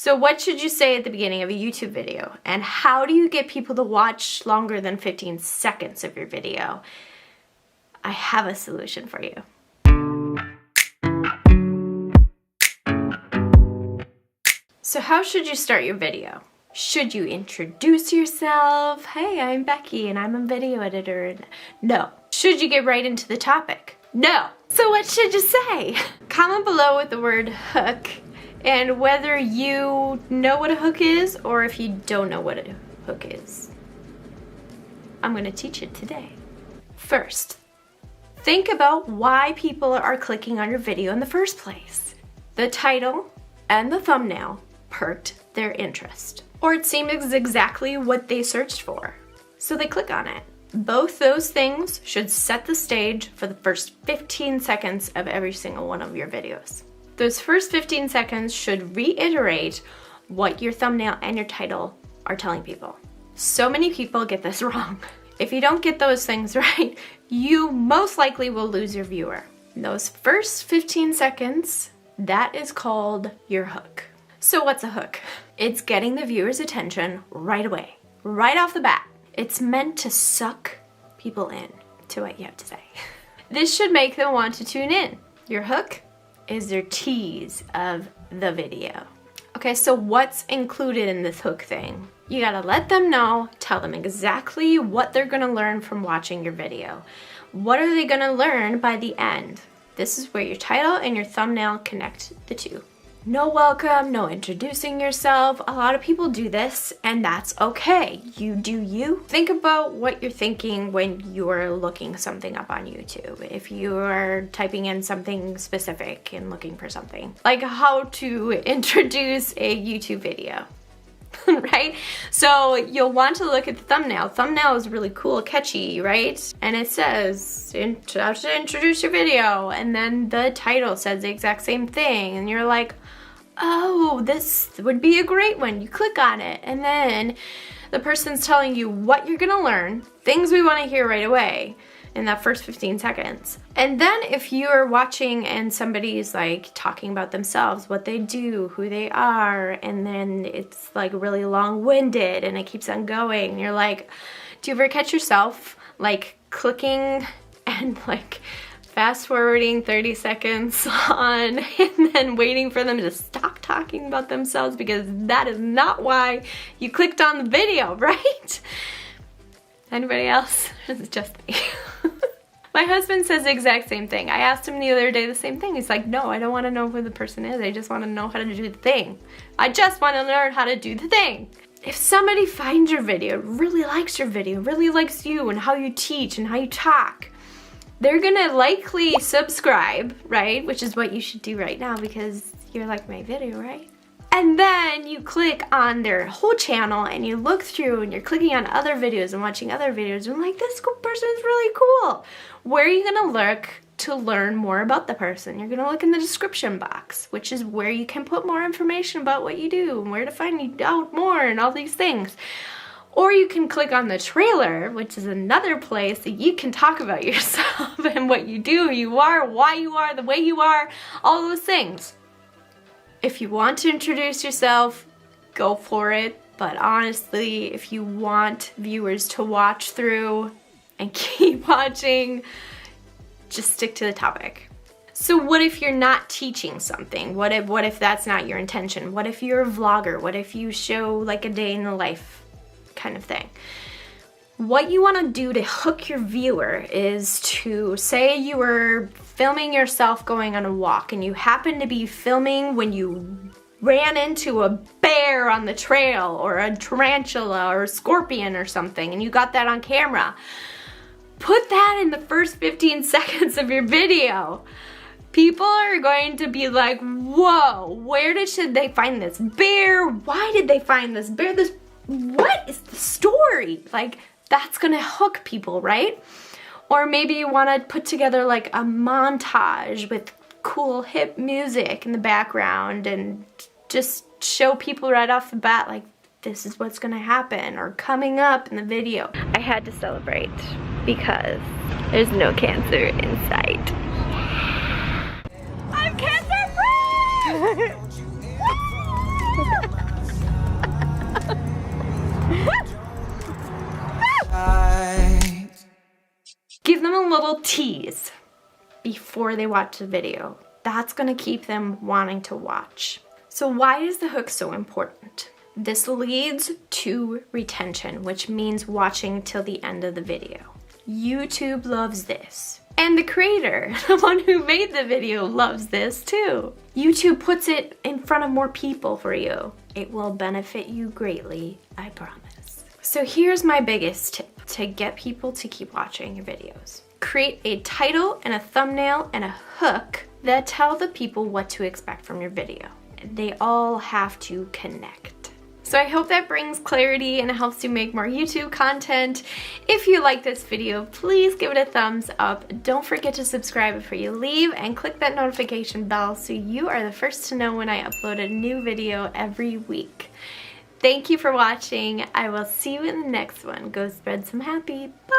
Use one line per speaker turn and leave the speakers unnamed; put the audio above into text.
So what should you say at the beginning of a YouTube video? And how do you get people to watch longer than 15 seconds of your video? I have a solution for you. So how should you start your video? Should you introduce yourself? Hey, I'm Becky and I'm a video editor. No. Should you get right into the topic? No. So what should you say? Comment below with the word hook and whether you know what a hook is or if you don't know what a hook is. I'm going to teach it today. First, think about why people are clicking on your video in the first place. The title and the thumbnail perked their interest, or it seemed exactly what they searched for, so they click on it. Both those things should set the stage for the first 15 seconds of every single one of your videos. Those first 15 seconds should reiterate what your thumbnail and your title are telling people. So many people get this wrong. If you don't get those things right, you most likely will lose your viewer. Those first 15 seconds, that is called your hook. So what's a hook? It's getting the viewer's attention right away, right off the bat. It's meant to suck people in to what you have to say. This should make them want to tune in. Your hook is their tease of the video. Okay, so what's included in this hook thing? You gotta let them know, tell them exactly what they're gonna learn from watching your video. What are they gonna learn by the end? This is where your title and your thumbnail connect the two. No welcome, no introducing yourself. A lot of people do this and that's okay. You do you. Think about what you're thinking when you're looking something up on YouTube. If you are typing in something specific and looking for something, like how to introduce a YouTube video. Right? So you'll want to look at the thumbnail. Thumbnail is really cool, catchy, right? And it says, how to introduce your video. And then the title says the exact same thing. And you're like, oh, this would be a great one. You click on it. And then the person's telling you what you're gonna learn, things we wanna hear right away in that first 15 seconds. And then if you're watching and somebody's like talking about themselves, what they do, who they are, and then it's like really long-winded and it keeps on going, you're like, do you ever catch yourself like clicking and like fast forwarding 30 seconds on and then waiting for them to stop talking about themselves because that is not why you clicked on the video, right? Anybody else? It's just me. My husband says the exact same thing. I asked him the other day the same thing. He's like, no, I don't want to know who the person is. I just want to know how to do the thing. I just want to learn how to do the thing. If somebody finds your video, really likes your video, really likes you and how you teach and how you talk, they're gonna likely subscribe, right? Which is what you should do right now because you're like my video, right? And then you click on their whole channel and you look through and you're clicking on other videos and watching other videos and like, this person is really cool. Where are you gonna look to learn more about the person? You're gonna look in the description box, which is where you can put more information about what you do and where to find out more and all these things. Or you can click on the trailer, which is another place that you can talk about yourself and what you do, who you are, why you are, the way you are, all those things. If you want to introduce yourself, go for it. But honestly, if you want viewers to watch through and keep watching, just stick to the topic. So what if you're not teaching something? What if that's not your intention? What if you're a vlogger? What if you show like a day in the life kind of thing? What you want to do to hook your viewer is to say you were filming yourself going on a walk and you happen to be filming when you ran into a bear on the trail or a tarantula or a scorpion or something and you got that on camera. Put that in the first 15 seconds of your video. People are going to be like, whoa, where should they find this bear? Why did they find this bear? What is the story? Like, that's gonna hook people, right? Or maybe you wanna put together like a montage with cool hip music in the background and just show people right off the bat like, this is what's gonna happen or coming up in the video. I had to celebrate because there's no cancer in sight. I'm cancer free! tease before they watch the video. That's gonna keep them wanting to watch. So why is the hook so important? This leads to retention, which means watching till the end of the video. YouTube loves this. And the creator, the one who made the video, loves this too. YouTube puts it in front of more people for you. It will benefit you greatly, I promise. So here's my biggest tip to get people to keep watching your videos. Create a title and a thumbnail and a hook that tell the people what to expect from your video. They all have to connect. So I hope that brings clarity and helps you make more YouTube content. If you like this video, please give it a thumbs up. Don't forget to subscribe before you leave and click that notification bell so you are the first to know when I upload a new video every week. Thank you for watching. I will see you in the next one. Go spread some happy. Bye.